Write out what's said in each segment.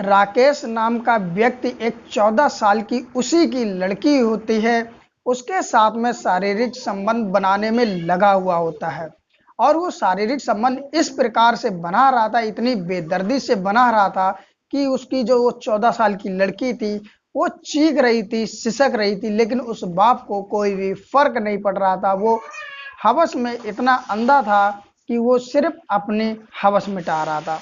राकेश नाम का व्यक्ति एक 14 साल की उसी की लड़की होती है, उसके साथ में शारीरिक संबंध बनाने में लगा हुआ होता है। और वो शारीरिक संबंध इस प्रकार से बना रहा था, इतनी बेदर्दी से बना रहा था कि उसकी जो वो 14 साल की लड़की थी, वो चीख रही थी, सिसक रही थी, लेकिन उस बाप को कोई भी फर्क नहीं पड़ रहा था। वो हवस में इतना अंधा था कि वो सिर्फ अपनी हवस मिटा रहा था।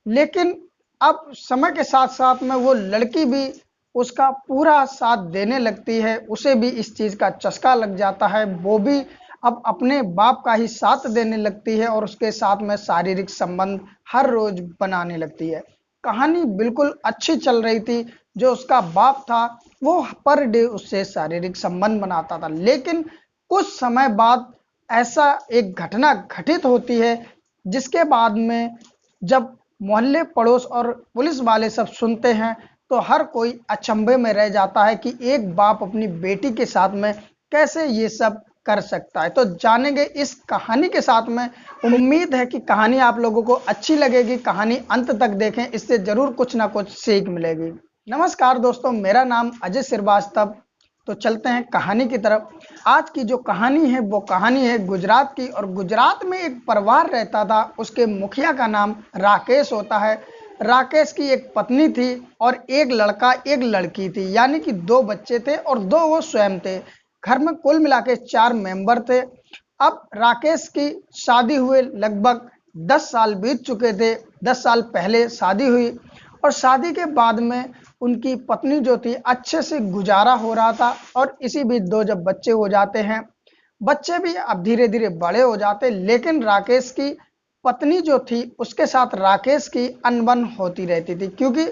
लेकिन अब समय के साथ साथ में वो लड़की भी उसका पूरा साथ देने लगती है, उसे भी इस चीज़ का चस्का लग जाता है। वो भी अब अपने बाप का ही साथ देने लगती है और उसके साथ में शारीरिक संबंध हर रोज बनाने लगती है। कहानी बिल्कुल अच्छी चल रही थी। जो उसका बाप था वो पर डे उससे शारीरिक संबंध बनाता था, लेकिन कुछ समय बाद ऐसा एक घटना घटित होती है जिसके बाद में जब मोहल्ले पड़ोस और पुलिस वाले सब सुनते हैं तो हर कोई अचंभे में रह जाता है कि एक बाप अपनी बेटी के साथ में कैसे ये सब कर सकता है। तो जानेंगे इस कहानी के साथ में। उम्मीद है कि कहानी आप लोगों को अच्छी लगेगी। कहानी अंत तक देखें, इससे जरूर कुछ ना कुछ सीख मिलेगी। नमस्कार दोस्तों, मेरा नाम अजय श्रीवास्तव। तो चलते हैं कहानी की तरफ। आज की जो कहानी है वो कहानी है गुजरात की, और गुजरात में एक परिवार रहता था। उसके मुखिया का नाम राकेश होता है। राकेश की एक पत्नी थी और एक लड़का एक लड़की थी, यानी कि दो बच्चे थे और दो वो स्वयं थे। घर में कुल मिला के 4 मेंबर थे। अब राकेश की शादी हुए लगभग 10 साल बीत चुके थे। 10 साल पहले शादी हुई और शादी के बाद में उनकी पत्नी जो थी अच्छे से गुजारा हो रहा था। और इसी बीच दो जब बच्चे हो जाते हैं, बच्चे भी अब धीरे धीरे बड़े हो जाते, लेकिन राकेश की पत्नी जो थी उसके साथ राकेश की अनबन होती रहती थी, क्योंकि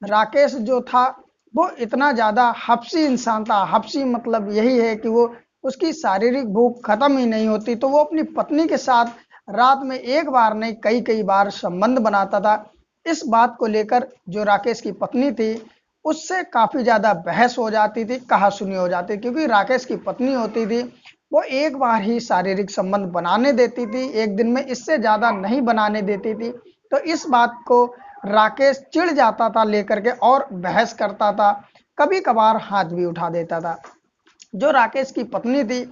राकेश जो था वो इतना ज़्यादा हफ्सी इंसान था। हफ्सी मतलब यही है कि वो उसकी शारीरिक भूख खत्म ही नहीं होती, तो वो अपनी पत्नी के साथ रात में एक बार नहीं कई कई बार संबंध बनाता था। इस बात को लेकर जो राकेश की पत्नी थी उससे काफ़ी ज़्यादा बहस हो जाती थी, कहा-सुनी हो जाती थी, क्योंकि राकेश की पत्नी होती थी वो एक बार ही शारीरिक संबंध बनाने देती थी, एक दिन में इससे ज़्यादा नहीं बनाने देती थी। तो इस बात को राकेश चिढ़ जाता था लेकर के और बहस करता था, कभी-कभार हाथ भी उठा देता था। जो राकेश की पत्नी थी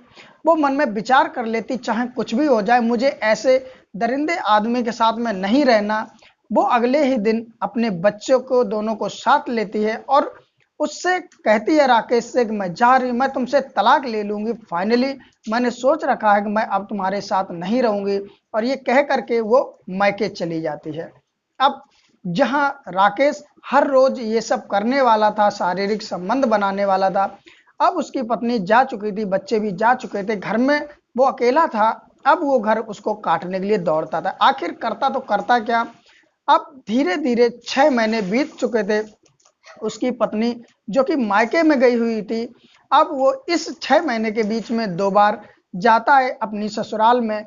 वो मन में विचार कर लेती, चाहे कुछ भी हो जाए मुझे ऐसे दरिंदे आदमी के साथ में नहीं रहना। वो अगले ही दिन अपने बच्चों को दोनों को साथ लेती है और उससे कहती है राकेश से कि मैं जा रही हूँ, मैं तुमसे तलाक ले लूंगी, फाइनली मैंने सोच रखा है कि मैं अब तुम्हारे साथ नहीं रहूंगी। और ये कह करके वो मायके चली जाती है। अब जहां राकेश हर रोज ये सब करने वाला था, शारीरिक संबंध बनाने वाला था, अब उसकी पत्नी जा चुकी थी, बच्चे भी जा चुके थे, घर में वो अकेला था। अब वो घर उसको काटने के लिए दौड़ता था। आखिर करता तो करता क्या। अब धीरे धीरे 6 महीने बीत चुके थे। उसकी पत्नी जो कि मायके में गई हुई थी, अब वो इस 6 महीने के बीच में 2 बार जाता है अपनी ससुराल में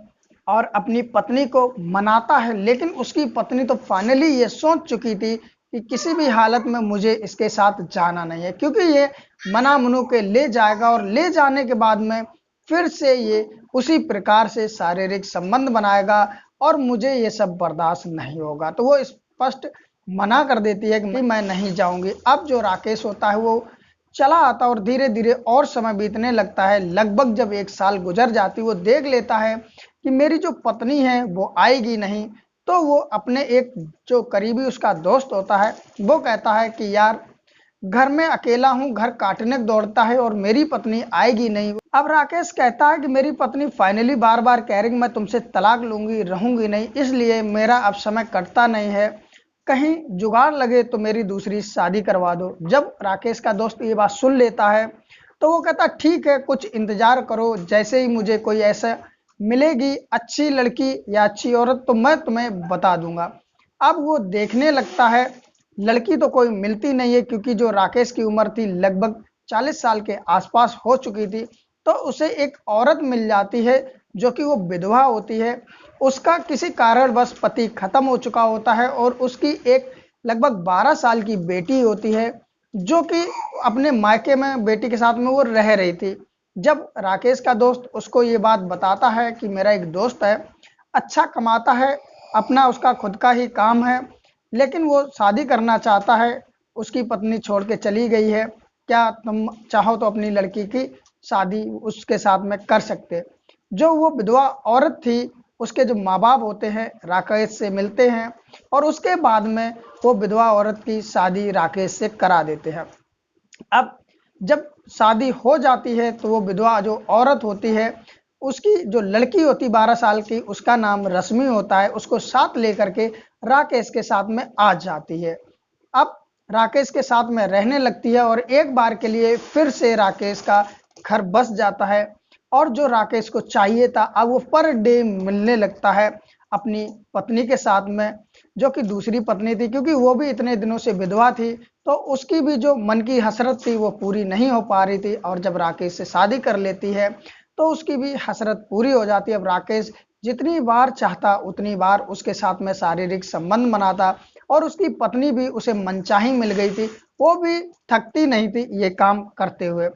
और अपनी पत्नी को मनाता है। लेकिन उसकी पत्नी तो फाइनली ये सोच चुकी थी कि किसी भी हालत में मुझे इसके साथ जाना नहीं है, क्योंकि ये मना मनु के ले जाएगा और ले जाने के बाद में फिर से ये उसी प्रकार से शारीरिक संबंध बनाएगा और मुझे ये सब बर्दाश्त नहीं होगा। तो वो स्पष्ट मना कर देती है कि मैं नहीं जाऊंगी। अब जो राकेश होता है वो चला आता और धीरे धीरे और समय बीतने लगता है। लगभग जब 1 साल गुजर जाती, वो देख लेता है कि मेरी जो पत्नी है वो आएगी नहीं। तो वो अपने एक जो करीबी उसका दोस्त होता है वो कहता है कि यार, घर में अकेला हूँ, घर काटने दौड़ता है और मेरी पत्नी आएगी नहीं। अब राकेश कहता है कि मेरी पत्नी फाइनली बार बार कह रही मैं तुमसे तलाक लूंगी, रहूंगी नहीं, इसलिए मेरा अब समय कटता नहीं है, कहीं जुगाड़ लगे तो मेरी दूसरी शादी करवा दो। जब राकेश का दोस्त ये बात सुन लेता है तो वो कहता ठीक है, कुछ इंतजार करो, जैसे ही मुझे कोई ऐसा मिलेगी अच्छी लड़की या अच्छी औरत तो मैं तुम्हें बता दूंगा। अब वो देखने लगता है, लड़की तो कोई मिलती नहीं है, क्योंकि जो राकेश की उम्र थी लगभग 40 साल के आसपास हो चुकी थी। तो उसे एक औरत मिल जाती है जो कि वो विधवा होती है। उसका किसी कारणवश पति खत्म हो चुका होता है और उसकी एक लगभग 12 साल की बेटी होती है, जो कि अपने मायके में बेटी के साथ में वो रह रही थी। जब राकेश का दोस्त उसको ये बात बताता है कि मेरा एक दोस्त है, अच्छा कमाता है, अपना उसका खुद का ही काम है, लेकिन वो शादी करना चाहता है, उसकी पत्नी छोड़ के चली गई है। क्या तुम चाहो तो अपनी लड़की की शादी उसके साथ में कर सकते। जो वो विधवा औरत थी, उसके जो माँ बाप होते हैं राकेश से मिलते हैं और उसके बाद में वो विधवा औरत की शादी राकेश से करा देते हैं। अब जब शादी हो जाती है तो वो विधवा जो औरत होती है, उसकी जो लड़की होती 12 साल की, उसका नाम रश्मि होता है, उसको साथ लेकर के राकेश के साथ में आ जाती है। अब राकेश के साथ में रहने लगती है और एक बार के लिए फिर से राकेश का घर बस जाता है और जो राकेश को चाहिए था अब वो पर डे मिलने लगता है अपनी पत्नी के साथ में, जो कि दूसरी पत्नी थी, क्योंकि वो भी इतने दिनों से विधवा थी तो उसकी भी जो मन की हसरत थी वो पूरी नहीं हो पा रही थी। और जब राकेश से शादी कर लेती है तो उसकी भी हसरत पूरी हो जाती है। अब राकेश जितनी बार चाहता उतनी बार उसके साथ में शारीरिक संबंध बनाता और उसकी पत्नी भी उसे मनचाही मिल गई थी, वो भी थकती नहीं थी ये काम करते हुए।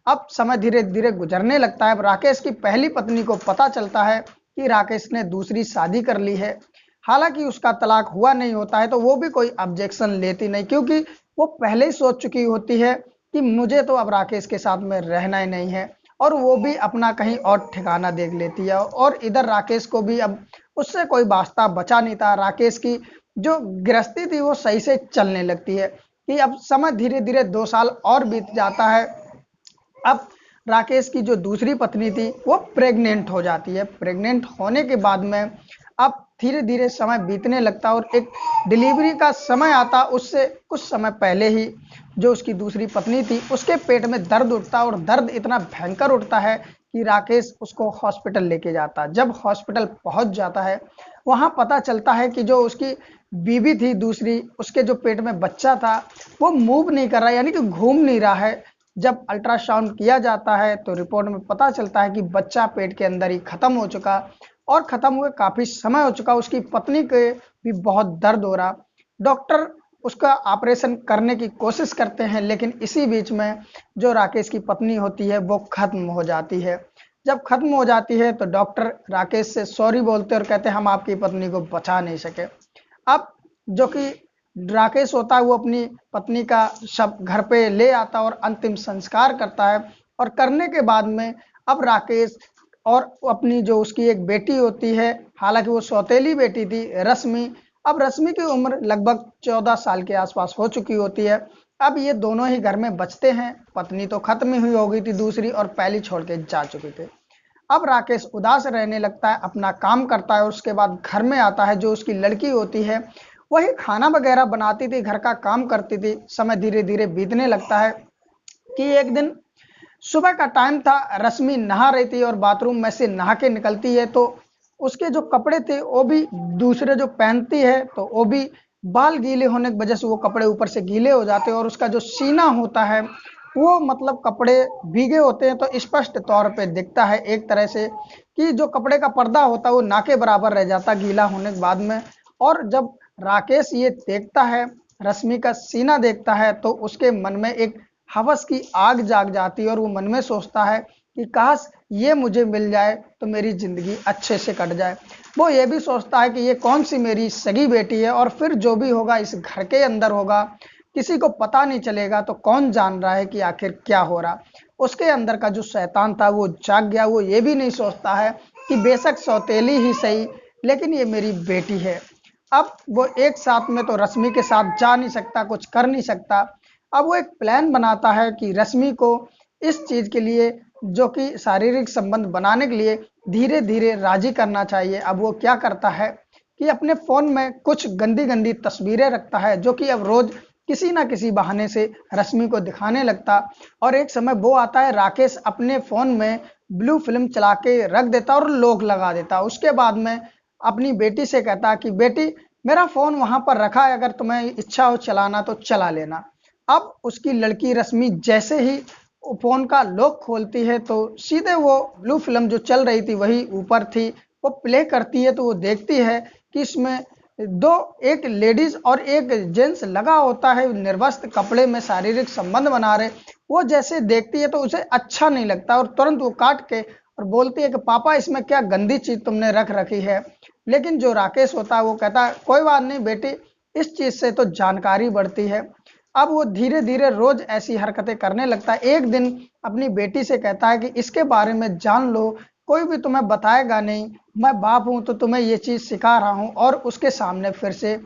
अब समय धीरे धीरे गुजरने लगता है। अब राकेश की पहली पत्नी को पता चलता है कि राकेश ने दूसरी शादी कर ली है। हालांकि उसका तलाक हुआ नहीं होता है तो वो भी कोई ऑब्जेक्शन लेती नहीं, क्योंकि वो पहले ही सोच चुकी होती है कि मुझे तो अब राकेश के साथ में रहना ही नहीं है और वो भी अपना कहीं और ठिकाना देख लेती है। और इधर राकेश को भी अब उससे कोई वास्ता बचा नहीं था। राकेश की जो गृहस्थी थी वो सही से चलने लगती है कि अब समय धीरे धीरे 2 साल और बीत जाता है। अब राकेश की जो दूसरी पत्नी थी वो प्रेग्नेंट हो जाती है। प्रेग्नेंट होने के बाद में अब धीरे धीरे समय बीतने लगता और एक डिलीवरी का समय आता। उससे कुछ समय पहले ही जो उसकी दूसरी पत्नी थी उसके पेट में दर्द उठता और दर्द इतना भयंकर उठता है कि राकेश उसको हॉस्पिटल लेके जाता। जब हॉस्पिटल पहुंच जाता है वहां पता चलता है कि जो उसकी बीवी थी दूसरी, उसके जो पेट में बच्चा था वो मूव नहीं कर रहा, यानी कि घूम नहीं रहा है। जब अल्ट्रासाउंड किया जाता है तो रिपोर्ट में पता चलता है कि बच्चा पेट के अंदर ही खत्म हो चुका और खत्म हुए काफी समय हो चुका। उसकी पत्नी के भी बहुत दर्द हो रहा। डॉक्टर उसका ऑपरेशन करने की कोशिश करते हैं, लेकिन इसी बीच में जो राकेश की पत्नी होती है वो खत्म हो जाती है। जब खत्म हो जाती है तो डॉक्टर राकेश से सॉरी बोलते और कहते हैं हम आपकी पत्नी को बचा नहीं सके। अब जो कि राकेश होता है वो अपनी पत्नी का शव घर पे ले आता और अंतिम संस्कार करता है। और करने के बाद में अब राकेश और अपनी जो उसकी एक बेटी होती है, हालांकि वो सौतेली बेटी थी रश्मि, अब रश्मि की उम्र लगभग 14 साल के आसपास हो चुकी होती है। अब ये दोनों ही घर में बचते हैं। पत्नी तो खत्म ही हुई हो गई थी दूसरी और पहली छोड़ के जा चुके थे। अब राकेश उदास रहने लगता है, अपना काम करता है और उसके बाद घर में आता है। जो उसकी लड़की होती है वही खाना वगैरह बनाती थी, घर का काम करती थी। समय धीरे धीरे बीतने लगता है कि एक दिन सुबह का टाइम था, रश्मि नहा रही थी और बाथरूम में से नहा के निकलती है तो उसके जो कपड़े थे वो भी दूसरे जो पहनती है तो वो भी बाल गीले होने की वजह से वो कपड़े ऊपर से गीले हो जाते हैं और उसका जो सीना होता है वो मतलब कपड़े भीगे होते हैं तो स्पष्ट तौर पे दिखता है एक तरह से कि जो कपड़े का पर्दा होता है वो ना के बराबर रह जाता गीला होने के बाद में। और जब राकेश ये देखता है, रश्मि का सीना देखता है, तो उसके मन में एक हवस की आग जाग जाती है और वो मन में सोचता है कि काश ये मुझे मिल जाए तो मेरी जिंदगी अच्छे से कट जाए। वो ये भी सोचता है कि ये कौन सी मेरी सगी बेटी है और फिर जो भी होगा इस घर के अंदर होगा, किसी को पता नहीं चलेगा तो कौन जान रहा है कि आखिर क्या हो रहा। उसके अंदर का जो शैतान था वो जाग गया। वो ये भी नहीं सोचता है कि बेशक सौतेली ही सही लेकिन ये मेरी बेटी है। अब वो एक साथ में तो रश्मि के साथ जा नहीं सकता, कुछ कर नहीं सकता। अब वो एक प्लान बनाता है कि रश्मि को इस चीज के लिए, जो कि शारीरिक संबंध बनाने के लिए, धीरे धीरे राजी करना चाहिए। अब वो क्या करता है कि अपने फोन में कुछ गंदी गंदी तस्वीरें रखता है जो कि अब रोज किसी ना किसी बहाने से रश्मि को दिखाने लगता। और एक समय वो आता है, राकेश अपने फोन में ब्लू फिल्म चला के रख देता और लॉक लगा देता। उसके बाद में अपनी बेटी से कहता कि बेटी मेरा फोन वहां पर रखा है, अगर तुम्हें इच्छा हो चलाना तो चला लेना। अब उसकी लड़की रश्मि जैसे ही फोन का लॉक खोलती है तो सीधे वो ब्लू फिल्म जो चल रही थी वही ऊपर थी, वो प्ले करती है तो वो देखती है कि इसमें दो, एक लेडीज और एक जेंट्स लगा होता है निर्वस्त्र कपड़े में शारीरिक संबंध बना रहे। वो जैसे देखती है तो उसे अच्छा नहीं लगता और तुरंत वो काट के और बोलती है कि पापा इसमें क्या गंदी चीज तुमने रख रखी है। लेकिन जो राकेश होता है वो कहता है कोई बात नहीं बेटी, इस चीज़ से तो जानकारी बढ़ती है। अब वो धीरे धीरे रोज ऐसी हरकतें करने लगता है। एक दिन अपनी बेटी से कहता है कि इसके बारे में जान लो, कोई भी तुम्हें बताएगा नहीं, मैं बाप हूं तो तुम्हें ये चीज सिखा रहा हूं। और उसके सामने फिर से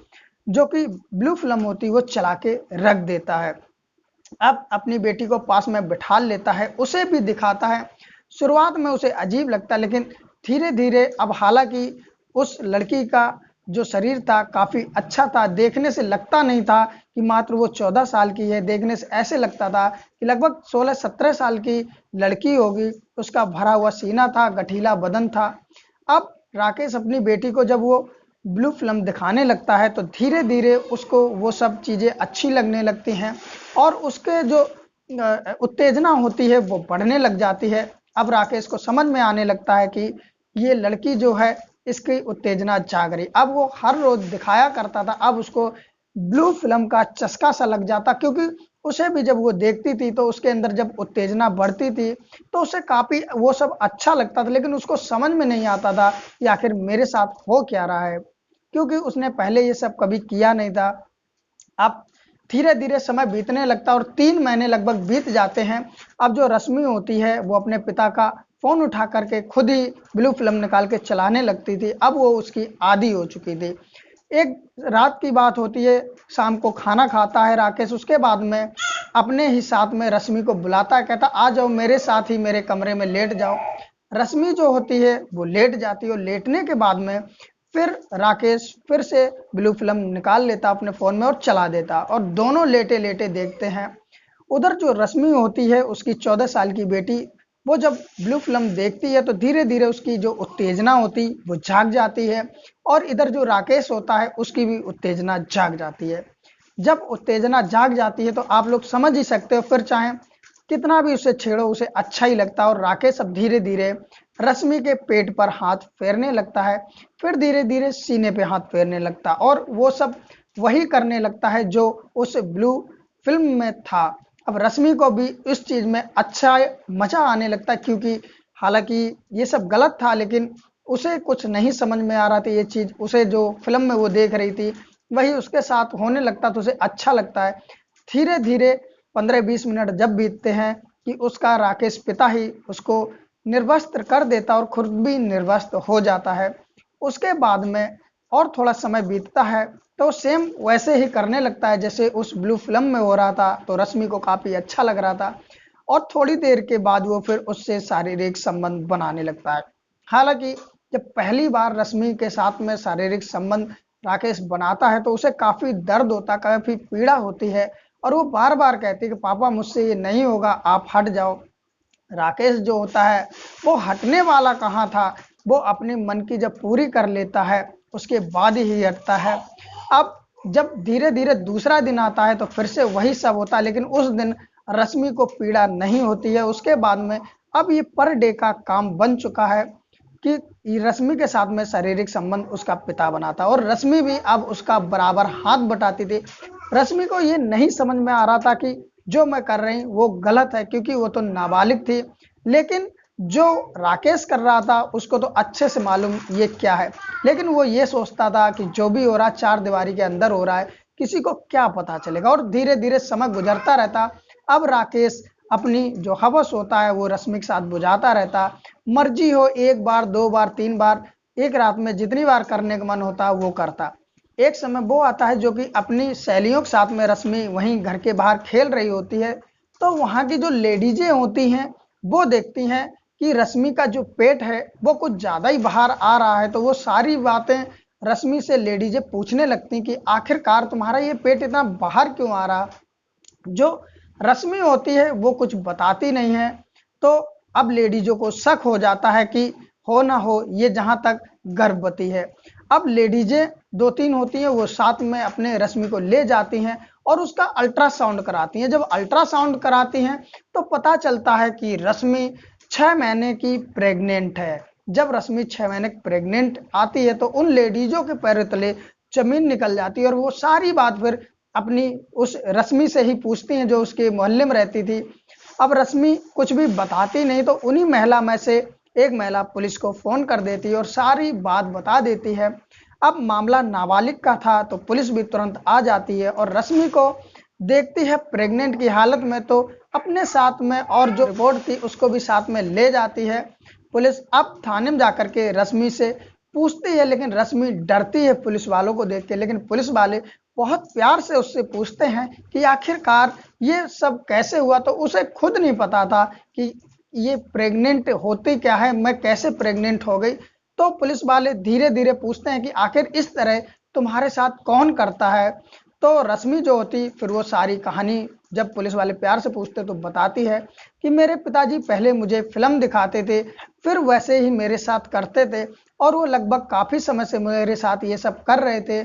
जो कि ब्लू फिल्म होती है वो चला के रख देता है। अब अपनी बेटी को पास में बिठा लेता है, उसे भी दिखाता है। शुरुआत में उसे अजीब लगता है, लेकिन धीरे धीरे अब हालांकि उस लड़की का जो शरीर था काफी अच्छा था, देखने से लगता नहीं था कि मात्र वो 14 साल की है, देखने से ऐसे लगता था कि लगभग 16-17 साल की लड़की होगी। उसका भरा हुआ सीना था, गठीला बदन था। अब राकेश अपनी बेटी को जब वो ब्लू फिल्म दिखाने लगता है तो धीरे धीरे उसको वो सब चीजें अच्छी लगने लगती हैं और उसके जो उत्तेजना होती है वो बढ़ने लग जाती है। अब राकेश को समझ में आने लगता है कि ये लड़की जो है इसकी उत्तेजना जाग रही। अब वो हर रोज दिखाया करता था, अब उसको ब्लू फिल्म का चस्का सा लग जाता, क्योंकि उसे भी जब वो देखती थी तो उसके अंदर जब उत्तेजना बढ़ती थी तो उसे काफी वो सब अच्छा लगता था, लेकिन उसको समझ में नहीं आता था कि आखिर मेरे साथ हो क्या रहा है, क्योंकि उसने पहले ये सब कभी किया नहीं था। अब धीरे धीरे समय बीतने लगता है और 3 महीने लगभग बीत जाते हैं। अब जो रश्मि होती है वो अपने पिता का फोन उठा करके खुद ही ब्लू फिल्म निकाल के चलाने लगती थी। अब वो उसकी आदी हो चुकी थी। एक रात की बात होती है, शाम को खाना खाता है राकेश, उसके बाद में अपने ही साथ में रश्मि को बुलाता है, कहता आ जाओ मेरे साथ ही मेरे कमरे में लेट जाओ। रश्मि जो होती है वो लेट जाती है और लेटने के बाद में फिर राकेश फिर से ब्लू फिल्म निकाल लेता अपने फोन में और चला देता और दोनों लेटे लेटे देखते हैं। उधर जो रश्मि होती है उसकी 14 साल की बेटी, वो जब ब्लू फिल्म देखती है तो धीरे धीरे उसकी जो उत्तेजना होती वो जाग जाती है और इधर जो राकेश होता है उसकी भी उत्तेजना जाग जाती है। जब उत्तेजना जाग जाती है तो आप लोग समझ ही सकते हो, फिर चाहे कितना भी उसे छेड़ो उसे अच्छा ही लगता है और राकेश अब धीरे धीरे रश्मि के पेट पर हाथ फेरने लगता है, फिर धीरे धीरे सीने पे हाथ फेरने लगता है और वो सब वही करने लगता है जो उस ब्लू फिल्म में था। अब रश्मि को भी इस चीज में अच्छा मजा आने लगता है, क्योंकि हालांकि ये सब गलत था लेकिन उसे कुछ नहीं समझ में आ रहा था, ये चीज उसे जो फिल्म में वो देख रही थी वही उसके साथ होने लगता तो उसे अच्छा लगता है। धीरे धीरे 15-20 मिनट जब बीतते हैं कि उसका राकेश पिता ही उसको निर्वस्त्र कर देता और खुद भी निर्वस्त्र हो जाता है। उसके बाद में और थोड़ा समय बीतता है तो सेम वैसे ही करने लगता है जैसे उस ब्लू फिल्म में हो रहा था, तो रश्मि को काफी अच्छा लग रहा था और थोड़ी देर के बाद वो फिर उससे शारीरिक संबंध बनाने लगता है। हालांकि जब पहली बार रश्मि के साथ में शारीरिक संबंध राकेश बनाता है तो उसे काफी दर्द होता, काफी पीड़ा होती है और वो बार बार कहती है कि पापा मुझसे ये नहीं होगा, आप हट जाओ। राकेश जो होता है वो हटने वाला कहाँ था, वो अपने मन की जब पूरी कर लेता है उसके बाद ही हटता है। अब जब धीरे धीरे दूसरा दिन आता है तो फिर से वही सब होता है, लेकिन उस दिन रश्मि को पीड़ा नहीं होती है। उसके बाद में अब ये पर डे का काम बन चुका है कि रश्मि के साथ में शारीरिक संबंध उसका पिता बनाता और रश्मि भी अब उसका बराबर हाथ बटाती थी। रश्मि को ये नहीं समझ में आ रहा था कि जो मैं कर रही वो गलत है, क्योंकि वो तो नाबालिग थी, लेकिन जो राकेश कर रहा था उसको तो अच्छे से मालूम ये क्या है। लेकिन वो ये सोचता था कि जो भी हो रहा चार दीवारी के अंदर हो रहा है, किसी को क्या पता चलेगा, और धीरे धीरे समय गुजरता रहता। अब राकेश अपनी जो हवस होता है वो रश्मि के साथ बुझाता रहता। मर्जी हो एक बार, दो बार, तीन बार, एक रात में जितनी बार करने का मन होता वो करता। एक समय वो आता है जो कि अपनी सहेलियों के साथ में रश्मि वहीं घर के बाहर खेल रही होती है, तो वहां की जो लेडीजें होती हैं वो देखती हैं कि रश्मि का जो पेट है वो कुछ ज्यादा ही बाहर आ रहा है, तो वो सारी बातें रश्मि से लेडीजें पूछने लगती कि आखिरकार तुम्हारा ये पेट इतना बाहर क्यों आ रहा। जो रश्मि होती है वो कुछ बताती नहीं है, तो अब लेडीजों को शक हो जाता है कि हो ना हो ये जहां तक गर्भवती है। अब लेडीजें दो तीन होती हैं, वो साथ में अपने रश्मि को ले जाती हैं और उसका अल्ट्रासाउंड कराती हैं। जब अल्ट्रासाउंड कराती हैं तो पता चलता है कि रश्मि 6 महीने की प्रेग्नेंट है। जब रश्मि 6 महीने प्रेग्नेंट आती है तो उन लेडीजों के पैर तले जमीन निकल जाती है और वो सारी बात फिर अपनी उस रश्मि से ही पूछती हैं जो उसके मोहल्ले में रहती थी। अब रश्मि कुछ भी बताती नहीं तो उन्हीं महिला में से एक महिला पुलिस को फोन कर देती है और सारी बात बता देती है। अब मामला नाबालिग का था तो पुलिस भी तुरंत आ जाती है और रश्मि को देखती है प्रेग्नेंट की हालत में, तो अपने साथ में और जो रिपोर्ट थी उसको भी साथ में ले जाती है पुलिस। अब थाने में जाकर के रश्मि से पूछती है, लेकिन रश्मि डरती है पुलिस वालों को देख के। लेकिन पुलिस वाले बहुत प्यार से उससे पूछते हैं कि आखिरकार ये सब कैसे हुआ, तो उसे खुद नहीं पता था कि ये प्रेग्नेंट होती क्या है, मैं कैसे प्रेग्नेंट हो गई। तो पुलिस वाले धीरे धीरे पूछते हैं कि आखिर इस तरह तुम्हारे साथ कौन करता है। तो रश्मि जो होती फिर वो सारी कहानी जब पुलिस वाले प्यार से पूछते तो बताती है कि मेरे पिताजी पहले मुझे फिल्म दिखाते थे, फिर वैसे ही मेरे साथ करते थे और वो लगभग काफ़ी समय से मेरे साथ ये सब कर रहे थे।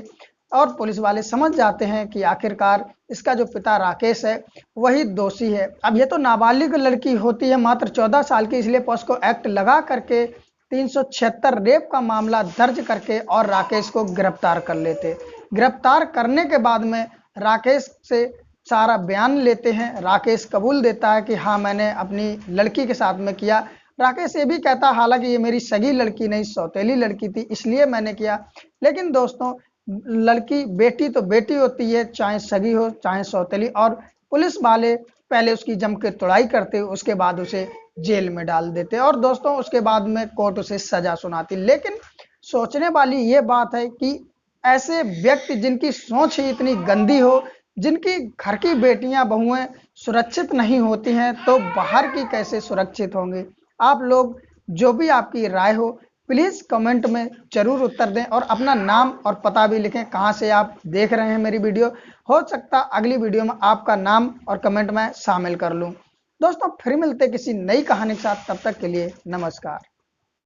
और पुलिस वाले समझ जाते हैं कि आखिरकार इसका जो पिता राकेश है वही दोषी है। अब ये तो नाबालिग लड़की होती है, मात्र 14 साल की, इसलिए पॉस्को एक्ट लगा करके 376 रेप का मामला दर्ज करके और राकेश को गिरफ्तार कर लेते। गिरफ्तार करने के बाद में राकेश से सारा बयान लेते हैं। राकेश कबूल देता है कि हाँ मैंने अपनी लड़की के साथ में किया। राकेश ये भी कहता हालांकि ये मेरी सगी लड़की नहीं सौतेली लड़की थी इसलिए मैंने किया। लेकिन दोस्तों लड़की बेटी तो बेटी होती है, चाहे सगी हो चाहे सौतेली, और पुलिस वाले पहले उसकी जम के तुड़ाई करते उसके बाद उसे जेल में डाल देते और दोस्तों उसके बाद में कोर्ट उसे सजा सुनाती। लेकिन सोचने वाली ये बात है कि ऐसे व्यक्ति जिनकी सोच ही इतनी गंदी हो, जिनकी घर की बेटियां बहुएं सुरक्षित नहीं होती हैं, तो बाहर की कैसे सुरक्षित होंगी। आप लोग जो भी आपकी राय हो प्लीज़ कमेंट में जरूर उत्तर दें और अपना नाम और पता भी लिखें कहां से आप देख रहे हैं मेरी वीडियो। हो सकता अगली वीडियो में आपका नाम और कमेंट में शामिल कर लूं। दोस्तों फिर मिलते किसी नई कहानी के साथ, तब तक के लिए नमस्कार।